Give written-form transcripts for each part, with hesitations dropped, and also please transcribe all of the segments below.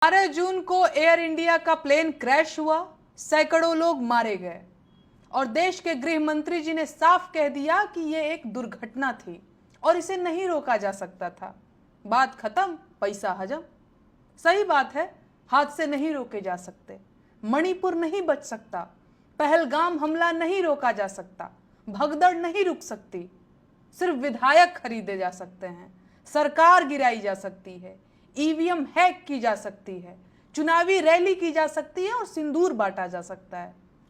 12 जून को air India का plane crash हुआ, सैकड़ों लोग मारे गए और देश के गृह मंत्री जी ने साफ कह दिया कि यह एक दुर्घटना थी और इसे नहीं रोका जा सकता था। बात खत्म, पैसा हजम। सही बात है, हादसे नहीं रोके जा सकते, मणिपुर नहीं बच सकता, पहलगाम हमला नहीं रोका जा सकता, भगदड़ नहीं रुक सकती, सिर्फ विधायक खरीदे जा सकते हैं, सरकार गिराई जा सकती है, ईवीएम हैक की जा सकती है, चुनावी रैली की जा सकती है और सिंदूर बांटा जा सकता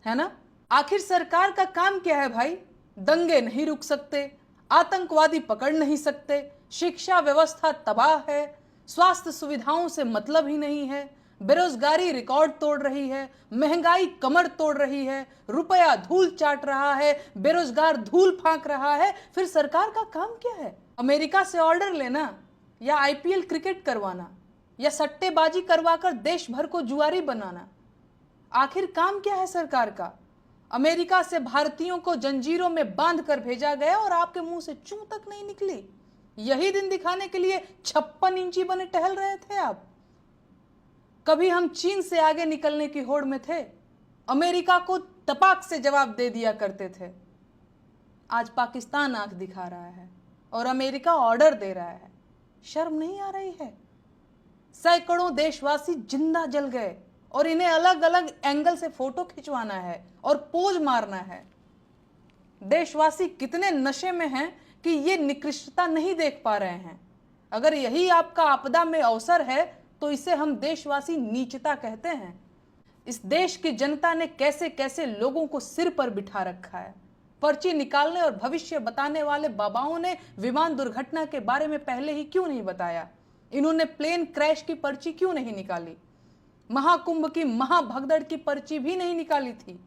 है ना? आखिर सरकार का काम क्या है भाई? दंगे नहीं रुक सकते, आतंकवादी पकड़ नहीं सकते, शिक्षा व्यवस्था तबाह है, स्वास्थ्य सुविधाओं से मतलब ही नहीं है, बेरोजगारी रिकॉर्ड तोड़ रही है, महंगाई कमर तोड़ रही है, रुपया धूल चाट रहा है, बेरोजगार धूल फांक रहा है। फिर सरकार का काम क्या है? अमेरिका से ऑर्डर लेना या आईपीएल क्रिकेट करवाना या सट्टेबाजी करवाकर देश भर को जुआरी बनाना? आखिर काम क्या है सरकार का? अमेरिका से भारतीयों को जंजीरों में बांध कर भेजा गया और आपके मुंह से चूं तक नहीं निकली। यही दिन दिखाने के लिए 56 इंची बने टहल रहे थे आप। कभी हम चीन से आगे निकलने की होड़ में थे, अमेरिका को तपाक से जवाब दे दिया करते थे। आज पाकिस्तान आंख दिखा रहा है और अमेरिका ऑर्डर दे रहा है। शर्म नहीं आ रही है? सैकड़ों देशवासी जिंदा जल गए और इन्हें अलग अलग एंगल से फोटो खिंचवाना है और पोज मारना है। देशवासी कितने नशे में हैं कि ये निकृष्टता नहीं देख पा रहे हैं। अगर यही आपका आपदा में अवसर है तो इसे हम देशवासी नीचता कहते हैं। इस देश की जनता ने कैसे कैसे लोगों को सिर पर बिठा रखा है। पर्ची निकालने और भविष्य बताने वाले बाबाओं ने विमान दुर्घटना के बारे में पहले ही क्यों नहीं बताया? इन्होंने प्लेन क्रैश की पर्ची क्यों नहीं निकाली? महाकुंभ की महाभगदड़ की पर्ची भी नहीं निकाली थी,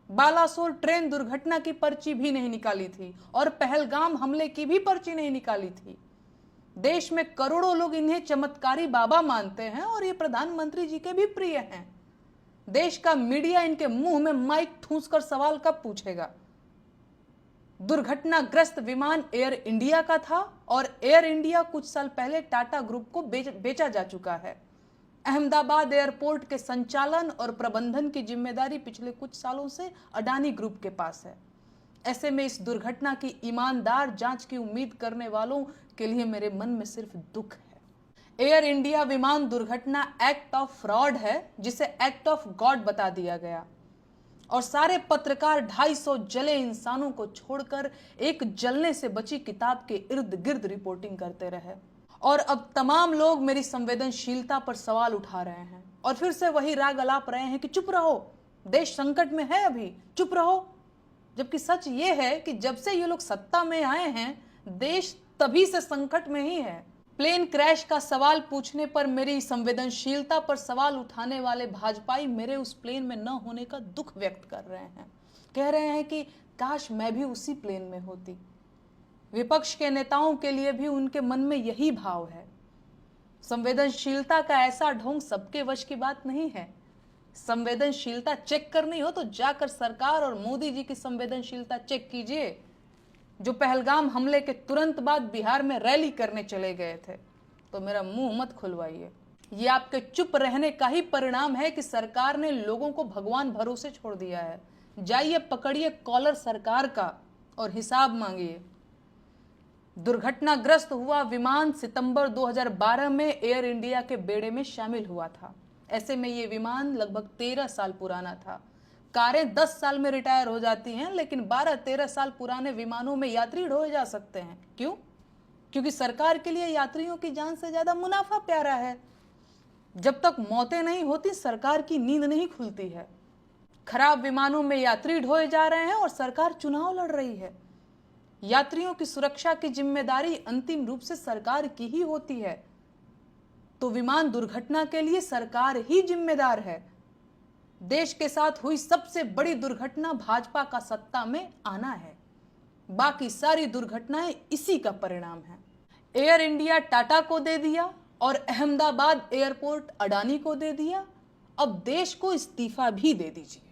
बालासोर ट्रेन दुर्घटना की पर्ची भी नहीं निकाली थी और पहलगाम हमले की भी पर्ची नहीं निकाली थी। देश में करोड़ों लोग इन्हें चमत्कारी बाबा मानते हैं और ये प्रधानमंत्री जी के भी प्रिय हैं। देश का मीडिया इनके मुंह में माइक ठूंसकर सवाल कब पूछेगा? दुर्घटनाग्रस्त विमान एयर इंडिया का था और एयर इंडिया कुछ साल पहले टाटा ग्रुप को बेचा जा चुका है। अहमदाबाद एयरपोर्ट के संचालन और प्रबंधन की जिम्मेदारी पिछले कुछ सालों से अडानी ग्रुप के पास है। ऐसे में इस दुर्घटना की ईमानदार जांच की उम्मीद करने वालों के लिए मेरे मन में सिर्फ दुख है। एयर इंडिया विमान दुर्घटना एक्ट ऑफ फ्रॉड है, जिसे एक्ट ऑफ गॉड बता दिया गया और सारे पत्रकार 250 जले इंसानों को छोड़कर एक जलने से बची किताब के इर्द गिर्द रिपोर्टिंग करते रहे। और अब तमाम लोग मेरी संवेदनशीलता पर सवाल उठा रहे हैं और फिर से वही राग अलाप रहे हैं कि चुप रहो, देश संकट में है, अभी चुप रहो। जबकि सच ये है कि जब से ये लोग सत्ता में आए हैं, देश तभी से संकट में ही है। प्लेन क्रैश का सवाल पूछने पर मेरी संवेदनशीलता पर सवाल उठाने वाले भाजपाई मेरे उस प्लेन में न होने का दुख व्यक्त कर रहे हैं। कह रहे हैं कि काश मैं भी उसी प्लेन में होती। विपक्ष के नेताओं के लिए भी उनके मन में यही भाव है। संवेदनशीलता का ऐसा ढोंग सबके वश की बात नहीं है। संवेदनशीलता चेक करनी हो तो जाकर सरकार और मोदी जी की संवेदनशीलता चेक कीजिए, जो पहलगाम हमले के तुरंत बाद बिहार में रैली करने चले गए थे। तो मेरा मुंह मत खुलवाइए। ये आपके चुप रहने का ही परिणाम है कि सरकार ने लोगों को भगवान भरोसे छोड़ दिया है। जाइए पकड़िए कॉलर सरकार का और हिसाब मांगिए। दुर्घटनाग्रस्त हुआ विमान सितंबर 2012 में एयर इंडिया के बेड़े में शामिल हुआ था। ऐसे में ये विमान लगभग 13 साल पुराना था। कारें 10 साल में रिटायर हो जाती हैं, लेकिन 12-13 साल पुराने विमानों में यात्री ढोए जा सकते हैं। क्यों? क्योंकि सरकार के लिए यात्रियों की जान से ज्यादा मुनाफा प्यारा है। जब तक मौतें नहीं होती, सरकार की नींद नहीं खुलती है। खराब विमानों में यात्री ढोए जा रहे हैं और सरकार चुनाव लड़ रही है। यात्रियों की सुरक्षा की जिम्मेदारी अंतिम रूप से सरकार की ही होती है, तो विमान दुर्घटना के लिए सरकार ही जिम्मेदार है। देश के साथ हुई सबसे बड़ी दुर्घटना भाजपा का सत्ता में आना है। बाकी सारी दुर्घटनाएं इसी का परिणाम है। एयर इंडिया टाटा को दे दिया और अहमदाबाद एयरपोर्ट अडानी को दे दिया। अब देश को इस्तीफा भी दे दीजिए।